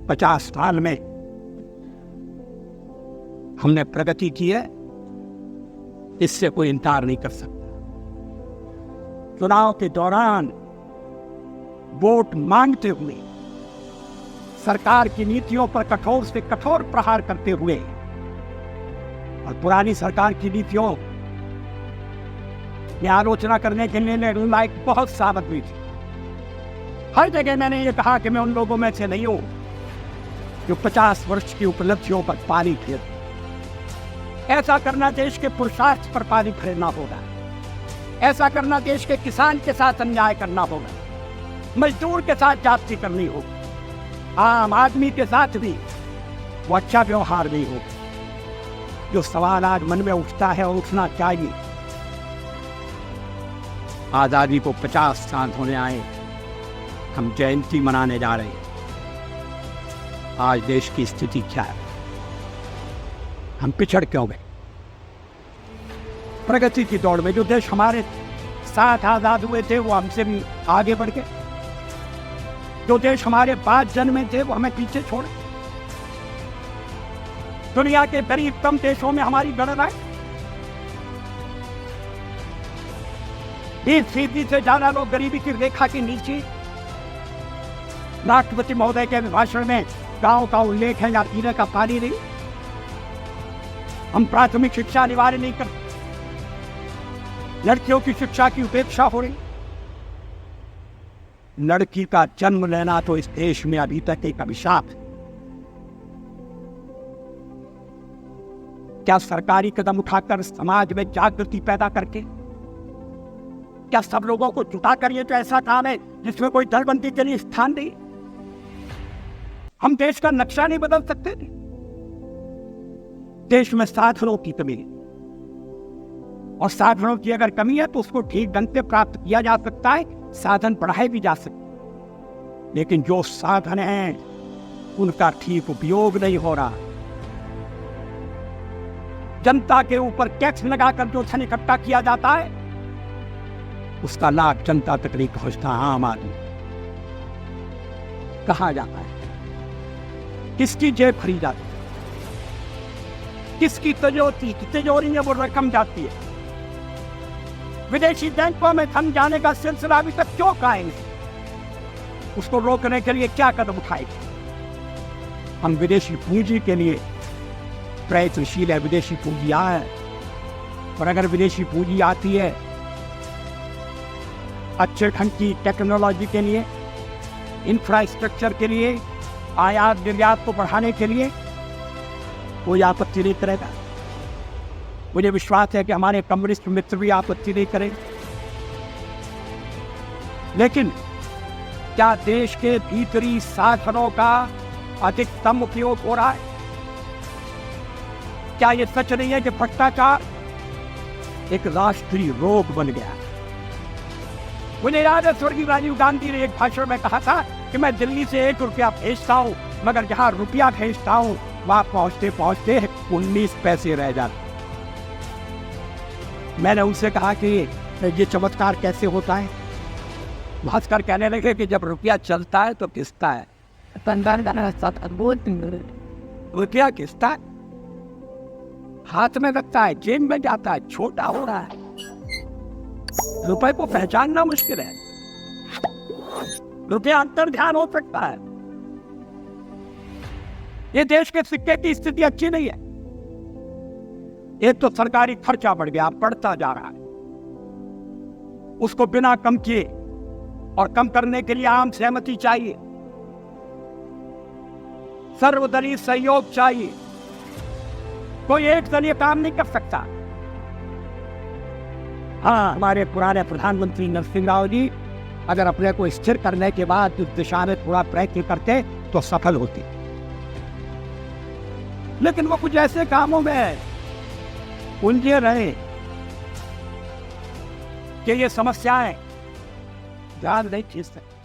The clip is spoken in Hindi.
50 साल में हमने प्रगति की है, इससे कोई इनकार नहीं कर सकता। चुनाव के दौरान वोट मांगते हुए, सरकार की नीतियों पर कठोर से कठोर प्रहार करते हुए और पुरानी सरकार की नीतियों की आलोचना करने के लिए लायक बहुत सामग्री थी। हर जगह मैंने ये कहा कि मैं उन लोगों में से नहीं हूं जो 50 वर्ष की उपलब्धियों पर पानी फेर। ऐसा करना देश के पुरुषार्थ पर पानी फेरना होगा। ऐसा करना देश के किसान के साथ अन्याय करना होगा, मजदूर के साथ जाति करनी होगी, आम आदमी के साथ भी वो अच्छा व्यवहार नहीं होगा। जो सवाल आज मन में उठता है और उठना चाहिए, आजादी को 50 साल होने आए, हम जयंती मनाने जा रहे हैं। आज देश की स्थिति क्या है? हम पिछड़ क्यों गए? प्रगति की दौड़ में जो देश हमारे साथ आजाद हुए थे वो हमसे भी आगे बढ़ गए। जो देश हमारे बाद जन्मे थे वो हमें पीछे छोड़े। दुनिया के गरीबतम देशों में हमारी गणना है। 20% से ज्यादा लोग गरीबी की रेखा के नीचे। राष्ट्रपति महोदय के भाषण में गांव का उल्लेख है या पीने का पानी नहीं। हम प्राथमिक शिक्षा अनिवार्य नहीं करते। लड़कियों की शिक्षा की उपेक्षा हो रही। लड़की का जन्म लेना तो इस देश में अभी तक एक अभिशाप है। क्या सरकारी कदम उठाकर समाज में जागृति पैदा करके, क्या सब लोगों को जुटाकर ये तो ऐसा काम है जिसमें कोई दलबंदी के लिए स्थान नहीं? हम देश का नक्शा नहीं बदल सकते? देश में साधनों की कमी है और साधनों की अगर कमी है तो उसको ठीक ढंग से प्राप्त किया जा सकता है, साधन बढ़ाए भी जा सकते। लेकिन जो साधन हैं उनका ठीक उपयोग नहीं हो रहा। जनता के ऊपर टैक्स लगाकर जो धन इकट्ठा किया जाता है उसका लाभ जनता तक नहीं पहुंचता। आम आदमी कहाँ जाता है? किसकी जेब भरी जाती है? किसकी तिजोरी में वो रकम जाती है? विदेशी बैंकों में धन जाने का सिलसिला अभी तक क्यों कायम है? उसको रोकने के लिए क्या कदम उठाएंगे? हम विदेशी पूंजी के लिए प्रयत्नशील है। विदेशी पूंजी आए, और अगर विदेशी पूंजी आती है अच्छे ढंग की टेक्नोलॉजी के लिए, इंफ्रास्ट्रक्चर के लिए, आयात निर्यात को बढ़ाने के लिए, कोई आपत्ति नहीं करेगा। मुझे विश्वास है कि हमारे कम्युनिस्ट मित्र भी आपत्ति नहीं करेंगे। लेकिन क्या देश के भीतरी साधनों का अधिकतम उपयोग हो रहा है? क्या ये सच नहीं है कि भ्रष्टाचार एक राष्ट्रीय रोग बन गया? मुझे याद है स्वर्गीय राजीव गांधी ने एक भाषण में कहा था कि मैं दिल्ली से 1 रुपया भेजता हूं, मगर जहां रुपया भेजता हूं वहां पहुंचते पहुंचते 19 पैसे रह जाते। मैंने उनसे कहा कि ये चमत्कार कैसे होता है? भास्कर कहने लगे कि जब रुपया चलता है तो किसता है। रुपया किसता है? हाथ में लगता है, जेब में जाता है, छोटा हो रहा है। रुपए को पहचानना मुश्किल है। रुपया अंतर ध्यान हो सकता है। ये देश के सिक्के की स्थिति अच्छी नहीं है। एक तो सरकारी खर्चा बढ़ गया, बढ़ता जा रहा है। उसको बिना कम किए, और कम करने के लिए आम सहमति चाहिए, सर्वदलीय सहयोग चाहिए। कोई एक दल ये काम नहीं कर सकता। हाँ, हमारे पुराने प्रधानमंत्री नरसिंह राव जी अगर अपने को स्थिर करने के बाद उस दिशा में थोड़ा प्रयत्न करते तो सफल होती। लेकिन वो कुछ ऐसे कामों में उलझे रहे कि ये समस्याएं ध्यान नहीं खींच सकती।